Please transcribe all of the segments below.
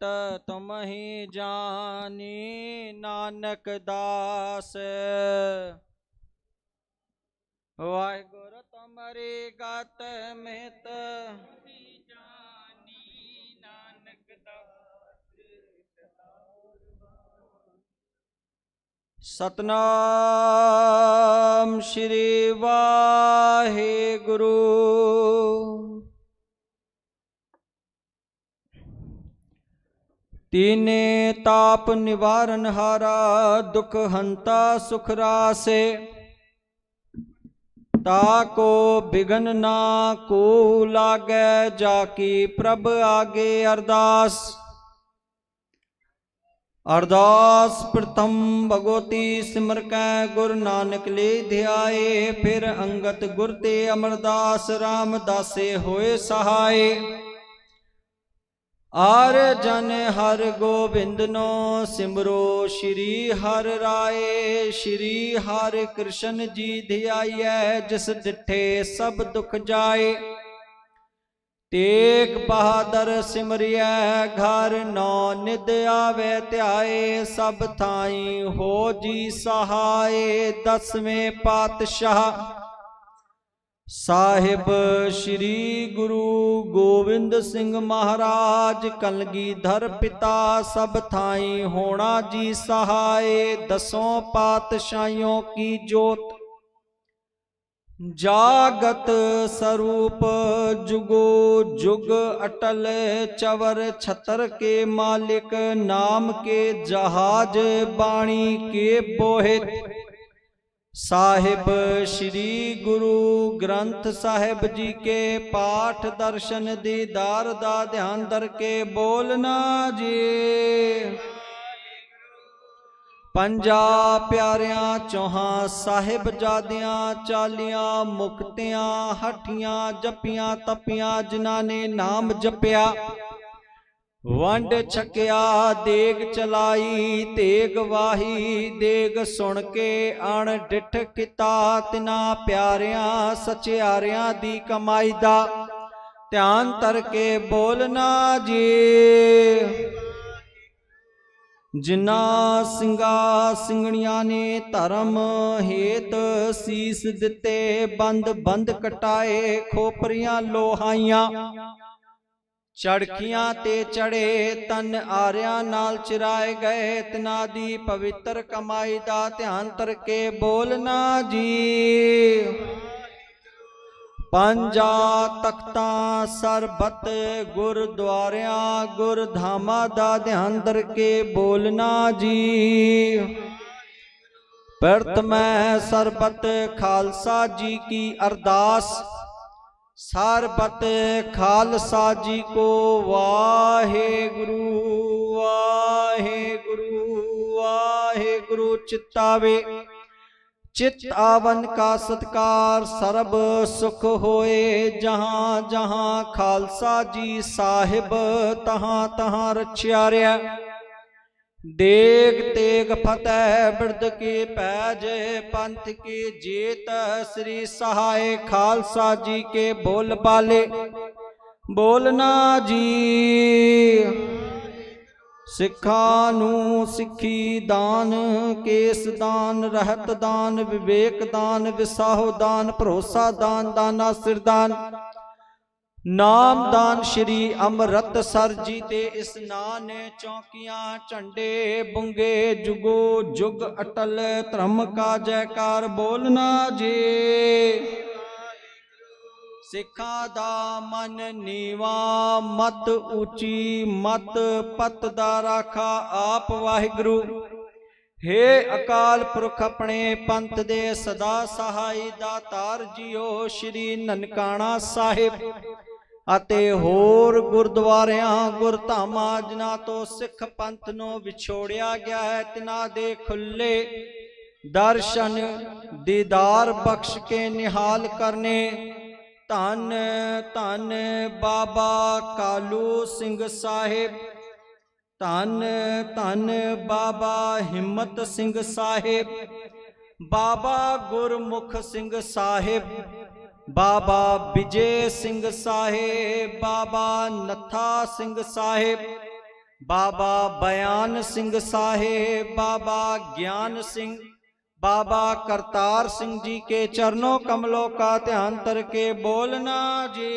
तुम ही जानी नानक दास। वाहिगुरु तुमरी गत मित जानी नानक दास। सतनाम श्री वाहिगुरु। तीने ताप निवारण हारा दुख हंता सुख रासे। ताको बिघन ना को लागे जाकी प्रभ आगे अरदास। अरदास प्रथम भगवती सिमर कै गुरु नानक ले ध्याए। फिर अंगत गुर ते अमरदास रामदासे होए सहाय। आर जन हर गोबिंद नो सिमरो श्री हर राय। श्री हरि कृष्ण जी ध्याइयै जिस डिठे सब दुख जाए। तेग बहादुर सिमरिया घर नौ निद आवे ध्याए। सब थाई हो जी सहाय। 10वें पातशाह साहिब श्री गुरु गोविंद सिंह महाराज कलगीधर पिता सब थाई होना जी सहाय। 10 पातशाहियों की जोत जागत स्वरूप जुगो जुग अटल। चवर छतर के मालिक नाम के जहाज बाणी के बोहित। साहिब श्री गुरु ग्रंथ साहिब जी के पाठ दर्शन दीदार दा ध्यान धर के बोलना जी। पंजा प्यारियां चौहां साहिब जादियां 40 मुक्तियां हठियां जपियां तपियां जिन्हां ने नाम जपिया। वंड छकिया देग चलाई तेग वाही। देग सुन के अण डिठ किता तिना प्यारियां सचियारियां दी कमाई दा ध्यान तर के बोलना जी। जिन्ना सिंगा सिंगणियां ने धर्म हेत सीस दिते। बंद बंद कटाए खोपरियां लोहाइयां। चड़कियां ते चढ़े तन आरियां नाल चिराए गए। तिना दी पवित्र कमाई दा ध्यान तर के बोलना जी। पंजा तख्ता सरबत गुरुद्वारियां गुरधामा दा ध्यान धर के बोलना जी। प्रथम सरबत खालसा जी की अरदास। सरबत खालसा जी को वाहेगुरु वाहेगुरु वाहेगुरु चितावे। चित आवन का सत्कार सरब सुख होए। जहाँ जहाँ खालसा जी साहिब तहाँ तहाँ रछियारिया। देग तेग फतेह बिरद की पैज पंथ की जीत। श्री सहाय खालसा जी के बोल बाले बोलना जी। सिखा नू सिखी दान केस दान रहत दान विवेक दान विसाहो दान भरोसा दान दाना सिर दान। नाम दान श्री अमृतसर जी दे स्नान। चौकियां झंडे बुंगे जुगो जुग अटल। धर्म का जयकार बोलना जी। सिखा दा मन नीवा मत ऊंची मत पत दा राखा आप वाहिगुरु। हे अकाल पुरख अपने पंथ दे सदा सहाय दातार जियो। श्री ननकाना साहिब ਅਤੇ ਹੋਰ ਗੁਰਦੁਆਰਿਆਂ ਗੁਰਧਾਮਾਂ ਜਿਨ੍ਹਾਂ ਤੋਂ ਸਿੱਖ ਪੰਥ ਨੂੰ ਵਿਛੋੜਿਆ ਗਿਆ ਹੈ ਤਿਨਾਂ ਦੇ ਖੁੱਲੇ ਦਰਸ਼ਨ ਦੀਦਾਰ ਬਖਸ਼ ਕੇ ਨਿਹਾਲ ਕਰਨੇ। ਧੰਨ ਧੰਨ ਬਾਬਾ ਕਾਲੂ ਸਿੰਘ ਸਾਹਿਬ। ਧੰਨ ਧੰਨ ਬਾਬਾ ਹਿੰਮਤ ਸਿੰਘ ਸਾਹਿਬ। ਬਾਬਾ ਗੁਰਮੁਖ ਸਿੰਘ ਸਾਹਿਬ। बाबा विजय सिंह साहेब। बाबा नथा सिंह साहेब। बाबा बयान सिंह साहेब, बाबा ज्ञान सिंह, बाबा करतार सिंह जी के चरणों कमलों का ध्यान करके बोलना जी।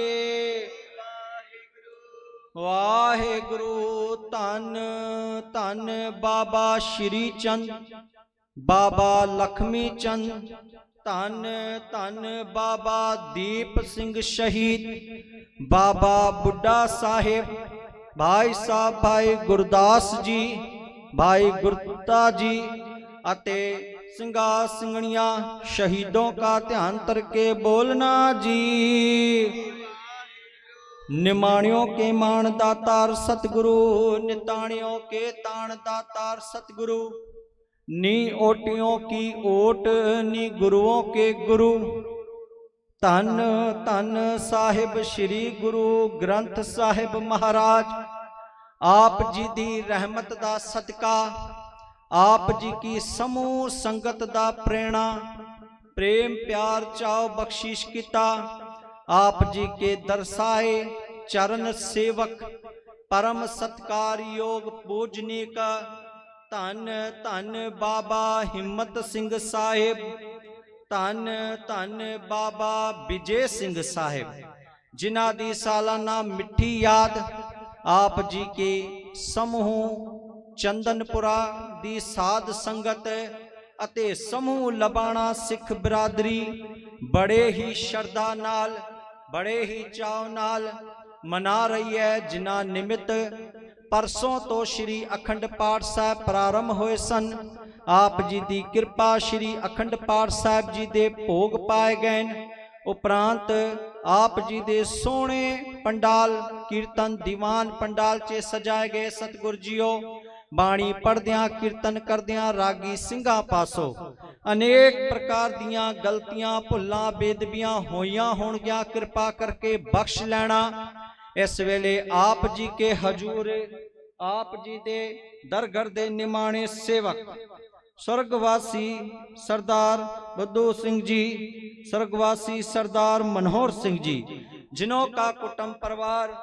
वाहेगुरु। धन धन बाबा श्री चंद, बाबा लक्ष्मी चंद, धन धन बाबा दीप सिंह शहीद, बाबा बुड्ढा साहेब, भाई साहब भाई गुरदास जी, भाई गुरता जी अते सिंगा सिंगणिया शहीदों का ध्यान करके बोलना जी। निमाणियों के मान दातार सतगुरु, निताणियों के ताण दातार सतगुरु, नी ओटियों की ओट, नी गुरुओं के गुरु। धन धन साहिब श्री गुरु ग्रंथ साहिब महाराज, आप जी दी रहमत दा सदका, आप जी की समूह संगत दा प्रेरणा, प्रेम प्यार चाव बख्शिश किता, आप जी के दरसाए चरण सेवक, परम सत्कार योग पूजनीक। धन धन बाबा हिम्मत सिंह साहिब, धन धन बाबा विजय सिंह साहिब, जिन्हां दी सालाना मिठी याद आप जी के समूह चंदनपुरा दी साध संगत अते समूह लबाणा सिख बिरादरी बड़े ही श्रद्धा नाल, बड़े ही चाव नाल मना रही है, जिन्हां निमित्त परसों तो श्री अखंड पाठ साहब प्रारंभ होए सन। आप जी दी कृपा श्री अखंड पाठ साहब जी दे भोग पाए गए। उपरांत आप जी दे सोने पंडाल कीर्तन दीवान पंडाल चे सजाए गए। सतगुर जीओ बाणी पढ़द्या कीर्तन करद्या रागी सिंघा पासों अनेक प्रकार दियां गलतियां भुल्लां बेदबियां होइयां होणगियां, कृपा करके बख्श लेना। इस वेले आप जी के हजूर आप जी दे दरगढ़ दे निमाणे सेवक स्वर्गवासी सरदार बुद्धू सिंह जी, स्वर्गवासी सरदार मनोहर सिंह जी, जिन्हों का कुटुंब परिवार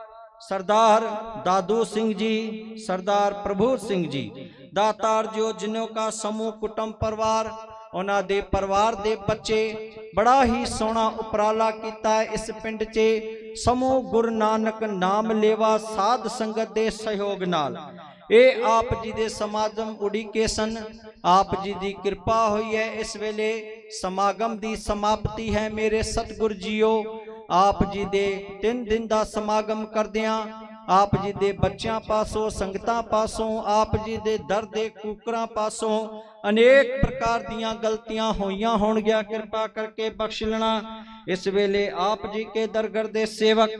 सरदार दादू सिंह जी, सरदार प्रभु सिंह जी, दातार जो जिन्हों का समूह कुटुंब परिवार, उन्हां दे परिवार दे बच्चे बड़ा ही सोहना उपराला किया। इस पिंड चे समूह गुरु नानक नाम लेवा साध संगत दे सहयोग नाल ए आप जी दे समागम उड़ीके सन। आप जी दी कृपा हुई है। इस वेले समागम दी समाप्ति है। मेरे सतगुर जीओ आप जी दे 3 दिन दा समागम करदियां आप जी दे बच्चों पासों संगतां पासों आप जी दे दर दे कूकरां पासों अनेक प्रकार दियां गलतियां होइयां होणगियां, कृपा करके बख्श लेना। इस वेले आप जी के दरगढ़ दे सेवक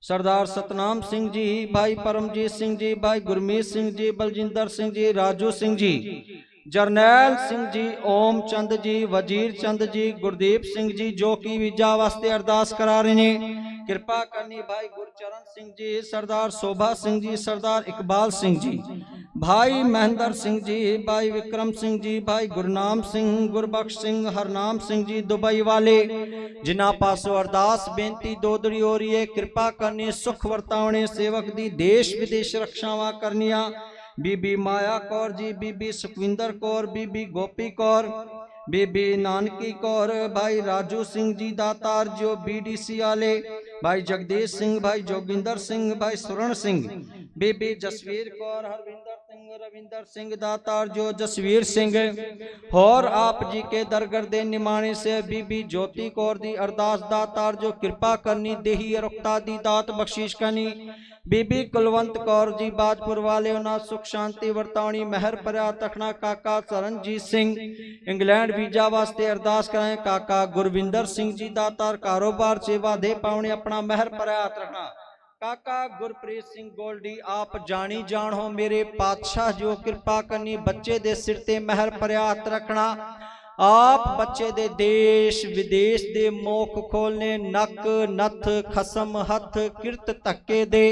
सरदार सतनाम सिंह जी, भाई परमजीत सिंह जी, भाई गुरमीत सिंह जी, बलजिंदर सिंह जी, राजू सिंह जी, जरनैल सिंह जी, ओम चंद जी, वजीर चंद जी, गुरदीप सिंह जी जो कि वीजा वास्ते अरदास करा रहे ने, कृपा करनी। भाई गुरचरण सिंह जी, सरदार शोभा सिंह जी, सरदार इकबाल सिंह जी, भाई महेंद्र सिंह जी, भाई विक्रम सिंह जी, भाई गुरनाम सिंह, गुरबख्श सिंह, हरनाम सिंह जी दुबई वाले, जिन्हां पासों अरदास बेनती दोदड़ी हो रही है। कृपा करनी सुख वरतावने सेवक दी देश विदेश रक्षावां करनिया। बीबी माया कौर जी, बीबी सुखविंदर कौर, बीबी गोपी कौर, बीबी नानकी कौर, भाई राजू सिंह जी दातार जो BDC वाले, भाई जगदीश सिंह, भाई जोगिंदर सिंह, भाई सुरण सिंह, बीबी जसवीर कौर, हरविंदर सिंह, रविंदर सिंह दातार जो जसवीर सिंह, और आप जी के दरगढ़ दे निमाणे से बीबी ज्योति कौर दी अरदास दातार जो कृपा करनी देही रुखता दी दात बख्शीश करनी। बीबी कुलवंत कौर जी बाजपुर वाले उन्हें सुख शांति वरतावनी महर परया तखना। काका चरणजीत सिंह इंग्लैंड वीजा वास्ते अरदास कराए। काका गुरविंदर सिंह जी दातार कारोबार सेवा दे पावने अपना महर परया रखना। काका गुरप्रीत सिंह गोल्डी आप जानी जान हो मेरे पातशाह जो कृपा करनी बच्चे दे सिर ते महर परया रखना। आप बच्चे दे देश विदेश दे मोख खोलने नक नथ खसम हथ किरत धक्के दे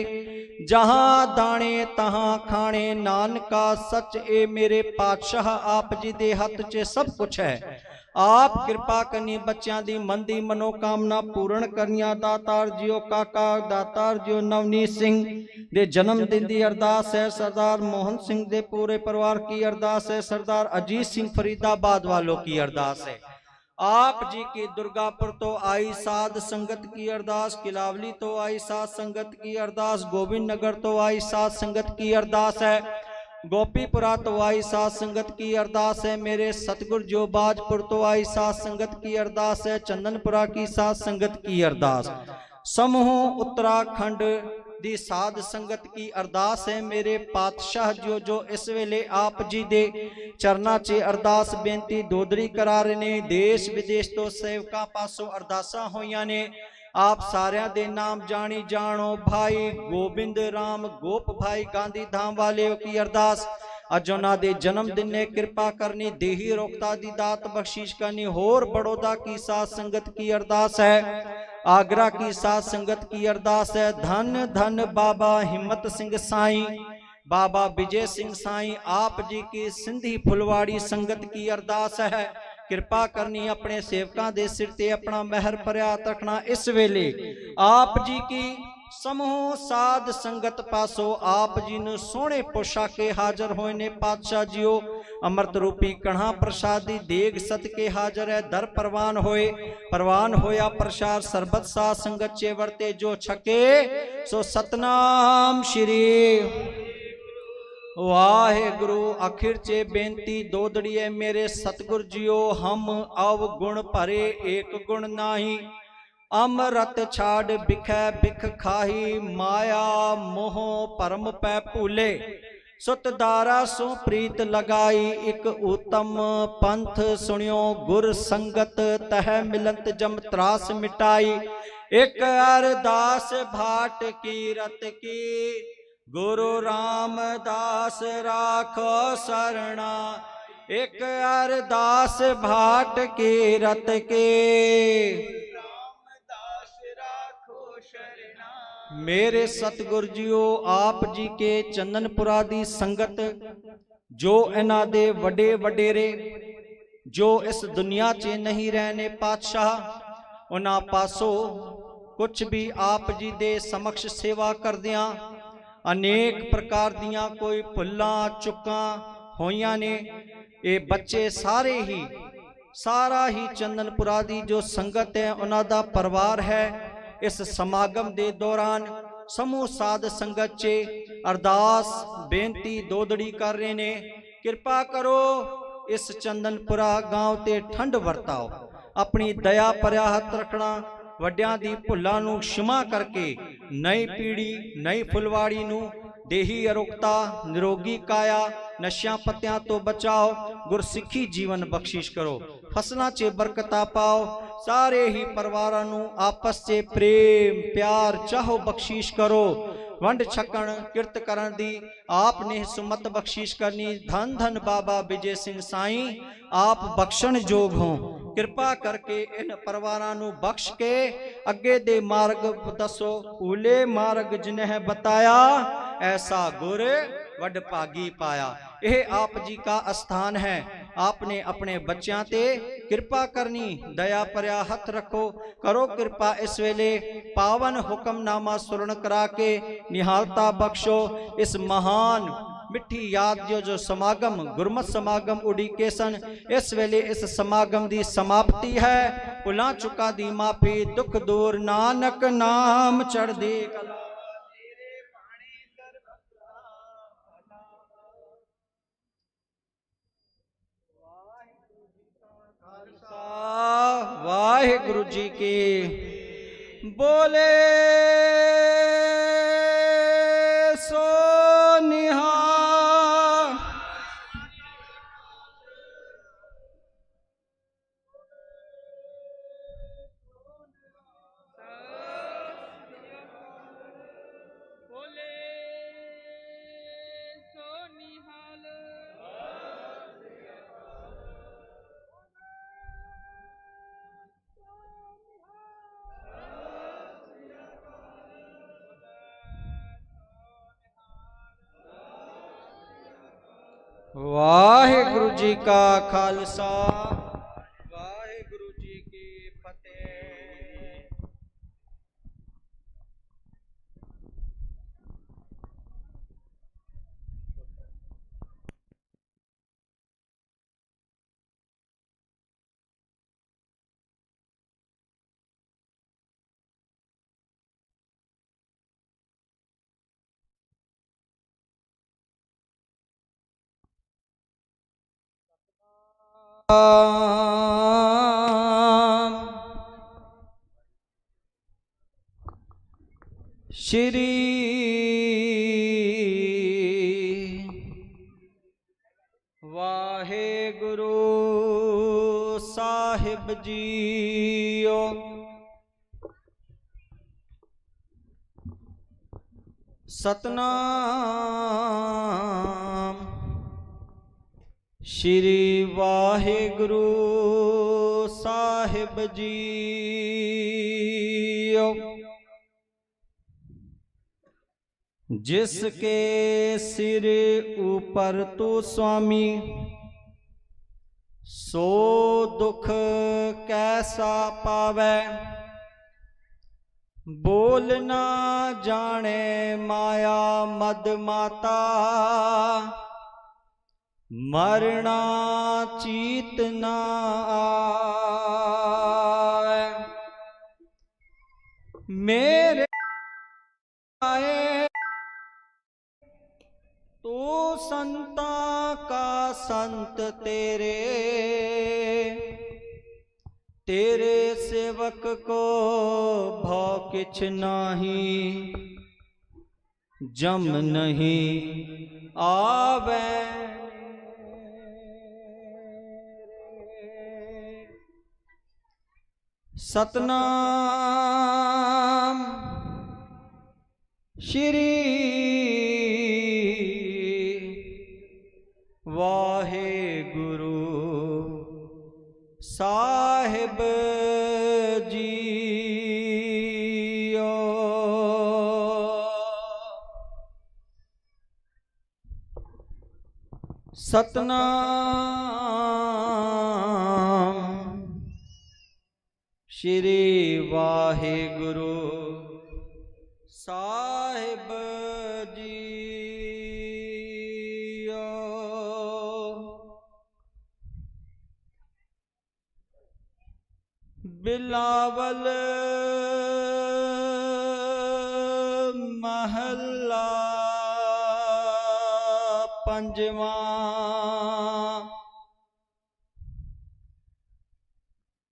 जहां दाने तहां खाने नानका सच ए मेरे पातशाह आप जी दे हथ च सब कुछ है। आप कृपा करनी बच्चों की मन की मनोकामना पूर्ण करनिया। दातार जियो काका दातार जियो नवनीत सिंह दे जन्मदिन की अरदास है। सरदार मोहन सिंह दे पूरे परिवार की अरदास है। सरदार अजीत सिंह फरीदाबाद वालों की अरदास है। आप जी की दुर्गापुर तो आई साध संगत की अरदास, किलावली तो आई साध संगत की अरदास, गोविंद नगर तो आई साध संगत की अरदास है। गोपीपुरा तो आई साध संगत की अरदास है। मेरे सतगुरु जो बाजपुर तो आई साध संगत की अरदास है। चंदनपुरा की साध संगत की अरदास, समूह उत्तराखंड दी साध संगत की अरदास है। मेरे पातशाह जो इस वेले आप जी दे चरना च अरदास बेनती दोदरी करा रहे ने। देश विदेश तो सेवका पासों अरदासा होइया ने। आप सारिया दे नाम जानी जानो। भाई गोबिंद राम गोप भाई गांधी धाम वाले की अरदास। अज उन्हां दे जन्मदिन ने कृपा करनी, देही रोकता दी दात बख्शीश करनी। होर बड़ौदा की साध संगत की अरदास है। आगरा की साध संगत की अरदास है। धन धन बाबा हिम्मत सिंह साईं, बाबा विजय सिंह साईं आप जी की सिंधी फुलवाड़ी संगत की अरदास है। कृपा करनी अपने सेवकों के सिर ते अपना महर पर्यात रखना। इस वेले आप जी की समूह साध संगत पासो आप जी ने सोने पोशाके हाजर होए ने। पातशाह जियो अमृत रूपी कणा प्रसादी देग सत के हाजर है। दर परवान होया प्रसाद सरबत सा संगत चे वर्ते। जो छके सो सतनाम श्री वाहे गुरु। आखिर चे बेनती दोदड़िए मेरे सतगुरु जियो, हम अवगुण भरे एक गुण नाही। अमरत छाड़ बिखै बिख खाही, माया मोह परम पै भूले। सुत दारा सो प्रीत लगाई, एक उत्तम पंथ सुनियो गुर संगत। तह मिलंत जम त्रास मिटाई, एक अरदास भाट की रत की। गुरु रामदास राखो सरना, एक अरदास भाट की रत के। मेरे सतगुरु जियो आप जी के चंदनपुरा दी संगत, जो इन्हां दे वडे वडेरे जो इस दुनिया च नहीं रहने पातशाह, उन्हां पासों कुछ भी आप जी दे समक्ष सेवा करदियां अनेक प्रकार दियां कोई भुल्लां चुक्कां होइयां ने। ये बच्चे सारे ही सारा ही चंदनपुरा दी जो संगत है उन्हां दा परिवार है। इस समागम दे दौरान समूह साध संगत चे अरदास बेनती दोदड़ी कर रहे ने। कृपा करो इस चंदनपुरा गांव ते ठंड वरताओ, अपनी दया पर्या हथ रखना। वड्यां दी भुल्लां नूं क्षमा करके नई पीढ़ी नई फुलवाड़ी नूं देही अरोगता निरोगी काया नशियां पत्तियां तो बचाओ। गुरसिखी जीवन बख्शिश करो, फसलां च बरकता पाओ। सारे ही परिवारां नूं आपस च प्रेम प्यार चाहो बख्शिश करो। वंड छकण किरत करन दी आप ने सुमत बख्शिश करनी। धन धन बाबा विजय सिंह साईं आप बख्शण जोग हो। कृपा करके इन परिवारां नूं बख्श के अगे दे मार्ग दसो। भूले मार्ग जिन्हें बताया, ऐसा गुर वड भागी पाया। यह आप जी का स्थान है। आपने अपने बच्चों ते कृपा करनी, दया पर्या हथ रखो। करो कृपा इस वेले पावन हुक्मनामा सुरण करा के निहालता बख्शो। इस महान मिठी याद जो समागम गुरमत समागम उड़ीके सन, इस वेले इस समागम दी समाप्ति है। भुला चुका दी माफी दुख दूर, नानक नाम चढ़दी कला। वाहिगुरु जी की बोले सो निहाल। बोले सो निहाल। वाहिगुरु जी का खालसा। श्री वाहेगुरु साहिब जीओ। सतनाम श्री वाहेगुरु साहिब जीओ। जिसके सिर ऊपर तू स्वामी, सो दुख कैसा पावे। बोल ना जाने माया मद माता, मरना चीत ना आए। मेरे आए तू संता का संत तेरे, तेरे सेवक को भौ किछ नाही, जम नहीं आवे। सतनाम श्री वाहेगुरु साहिब जीओ। सतनाम श्री वाहेगुरु साहिब जीओ। बिलावल महला पंजवा।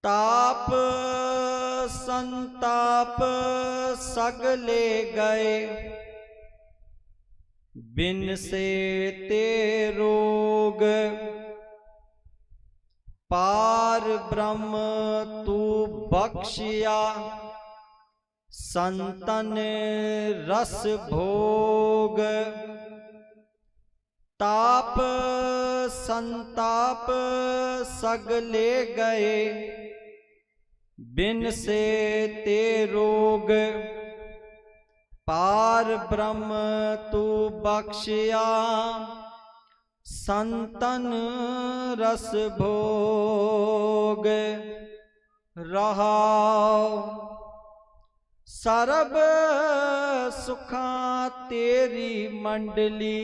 ताप संताप सगले गए, बिन से ते रोग। पार ब्रह्म तू बख्शिया, संतन रस भोग। ताप संताप सगले गए, बिन से ते रोग। पार ब्रह्म तू बख्शिया, संतन रस भोग। रहाओ सरब सुखा तेरी मंडली,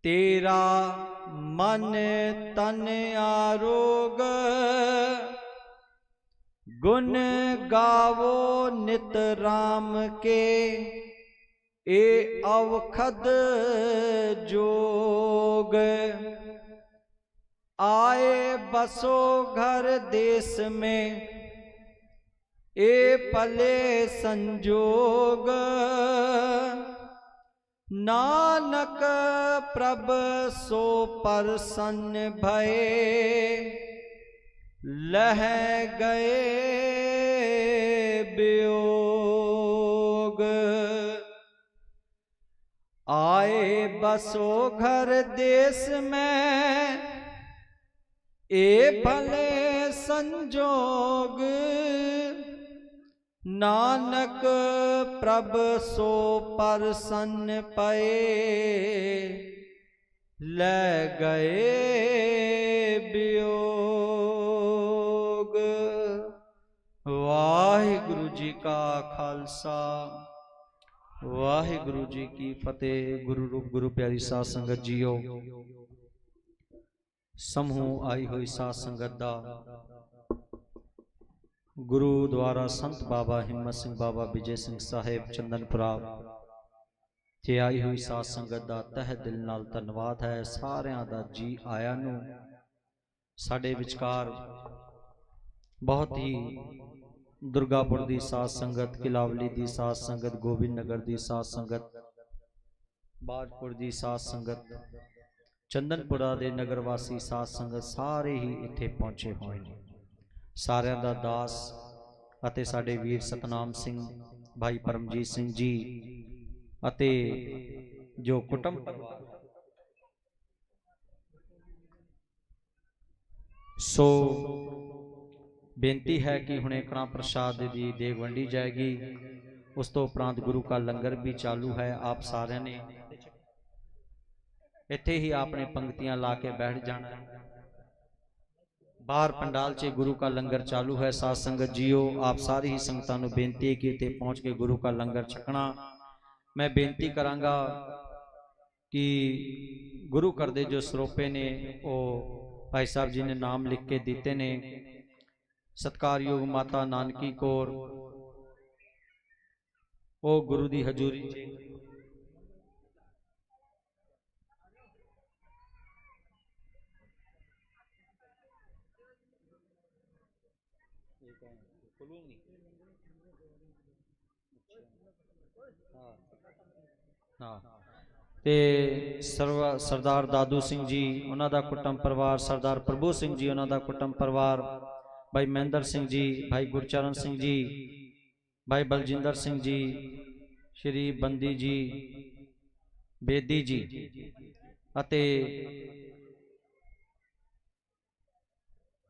तेरा मन तन आरोग। गुण गावो नित राम के, ए अवखद जोग। आए बसो घर देश में, ए पले संजोग। नानक प्रभ सो प्रसन्न भये, लह गए वियोग। आए बसो घर देश में, ए भले संजोग। नानक प्रभ सो प्रसन्न पए, ले गए वियोग। वाहिगुरु जी का खालसा, वाहिगुरु जी की फतेह। गुरु रूप गुरु प्यारी साध संगत जीओ। समूह आई हुई साध संगत दा गुरु द्वारा संत बाबा हिम्मत सिंह बाबा विजय सिंह साहेब चंदनपुरा ते आई हुई साध संगत दा तह दिल नाल धन्नवाद है। सारियां दा जी आया नू साडे विचकार बहुत ही दुर्गापुर दी साध संगत, किलावली दी साध संगत, गोबिंद नगर दी साध संगत, बाजपुर दी साध संगत, चंदनपुरा दे नगर वासी साध संगत सारे ही इत्थे पहुंचे हुए हैं। सारिਆਂ ਦਾ दास ਅਤੇ ਸਾਡੇ ਵੀਰ सतनाम सिंह, भाई परमजीत सिंह जी ਅਤੇ जो कुटुंब परिवार सो बेनती है कि हुणे कणा प्रसाद की देग वंडी जाएगी। उस तो उपरांत गुरु का लंगर भी चालू है। आप सारे ने इत्थे ही आपने पंक्तियां ला के बैठ जाना। बाहर पंडाल च गुरु का लंगर चालू है। साध संगत जीओ, आप सारी ही संगतां नूं बेनती है कि इत्थे पहुंच के गुरु का लंगर छकना। मैं बेनती करांगा कि गुरु घर दे जो सरोपे ने वो भाई साहब जी ने नाम लिख के दिते ने। सत्कारयोग माता नानकी कौर वो गुरु दी हजूरी ते सरदार दादू सिंह जी उन्हों का कुटुंब परिवार, सरदार प्रभु सिंह जी उन्हों का कुटुंब परिवार, भाई महेंद्र सिंह जी, भाई गुरचरण सिंह जी, भाई बलजिंदर सिंह जी, श्री बंदी जी, बेदी जी अते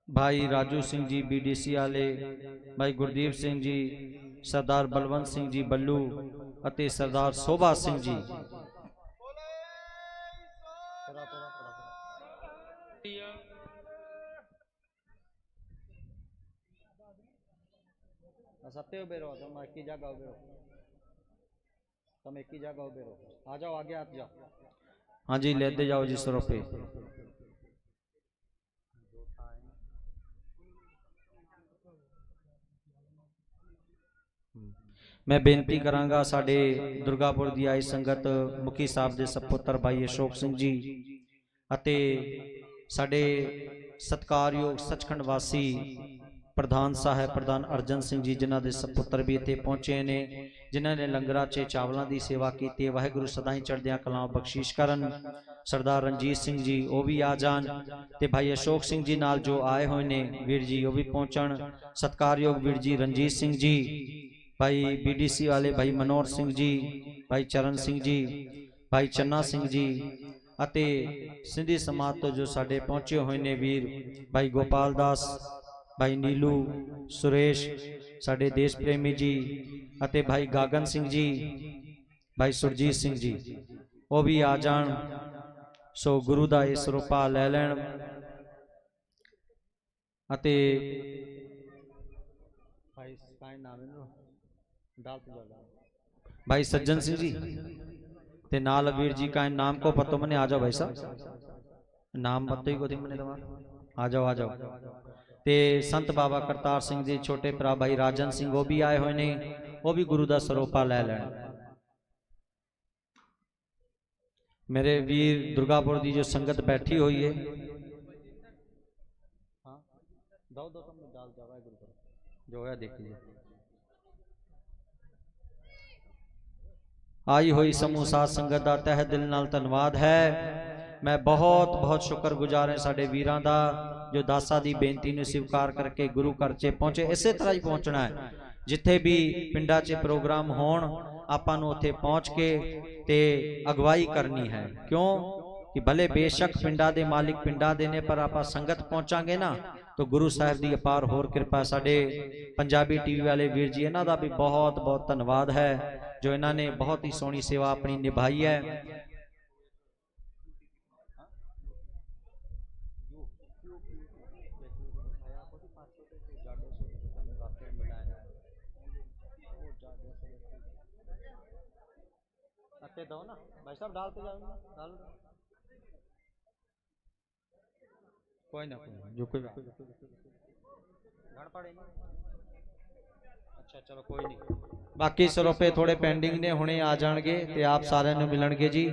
भाई राजू सिंह जी BDC वाले, भाई गुरदीप सिंह जी, सरदार बलवंत सिंह जी बल्लू अते सरदार शोभा सिंह जी। सत्य उबे रहो, तुम एक ही जगह उबे रहो, तुम एक ही जगह उबे रहो। आ जाओ आगे, आ जाओ। हाँ जी, लेते जाओ जी सरोपे। मैं बेनती करांगा साडे दुर्गापुर दी आई संगत मुखी साहब दे सपुत्र भाई अशोक सिंह जी अते साडे सत्कारयोग सचखंड वासी प्रधान साहब प्रधान अर्जन सिंह जी, जिन्हां दे सपुत्र भी इत्थे पहुंचे ने, जिन्हां ने लंगरां च चावलों की सेवा की। वाहिगुरु सदाई चढ़दियां कलां बख्शीश करन। सरदार रणजीत सिंह जी वो भी आ जान ते भाई अशोक सिंह जी नाल जो आए हुए ने वीर जी वो भी पहुंचण। सत्कारयोग वीर जी रणजीत सिंह जी, भाई BDC वाले भाई मनोहर सिंह जी, भाई चरण सिंह जी, भाई चन्ना सिंह जी अते सिंधी समाज तो जो साडे पहुंचे हुए ने वीर भाई गोपाल दास, भाई नीलू सुरेश, साडे देश प्रेमी जी अते भाई गागन सिंह जी, भाई सुरजीत सिंह जी वो भी आ जान। सो गुरु दा इस रूपा लै लैण अते भाई सज्जन सिंह जी ते नाल वीर जी का नाम को पतो मने। आ जाओ भाई साहब, नाम पतो ही को थी मने तुम्हारा। आ जाओ आ जाओ। ते संत बाबा करतार सिंह जी छोटे भरा भाई राजन सिंह वो भी आए हुए ने, वो भी गुरु दा सरोपा लै लैण। मेरे वीर दुर्गापुर की जो संगत बैठी हुई है, जो है देख लीजिए। आई हुई समूह साध संगत का तह दिल नाल धन्यवाद है। मैं बहुत बहुत शुक्रगुजार है साडे वीरां दा जो दासा दी बेनती नूं स्वीकार करके गुरु घर च पहुंचे। इसे तरह ही पहुंचना है, जिथे भी पिंडा च प्रोग्राम होण आपां नूं उत्थे पहुंच के ते अगवाई करनी है। क्यों कि भले बेशक पिंडा दे मालिक पिंडा दे ने, पर आपां संगत पहुंचांगे ना तो गुरु साहब की अपार होर कृपा। साडे पंजाबी TV वाले वीर जी, इन्हां दा भी बहुत बहुत धन्यवाद है जो इन्हां ने बहुत ही सोहनी सेवा अपनी निभाई है। दो ना भाई साहब, डालते जाओ, डाल कोई ना जो कोई अच्छा चलो कोई नहीं। बाकी सरोपे थोड़े पेंडिंग ने, हुणे आ जाएंगे ते आप सारे मिलणगे जी।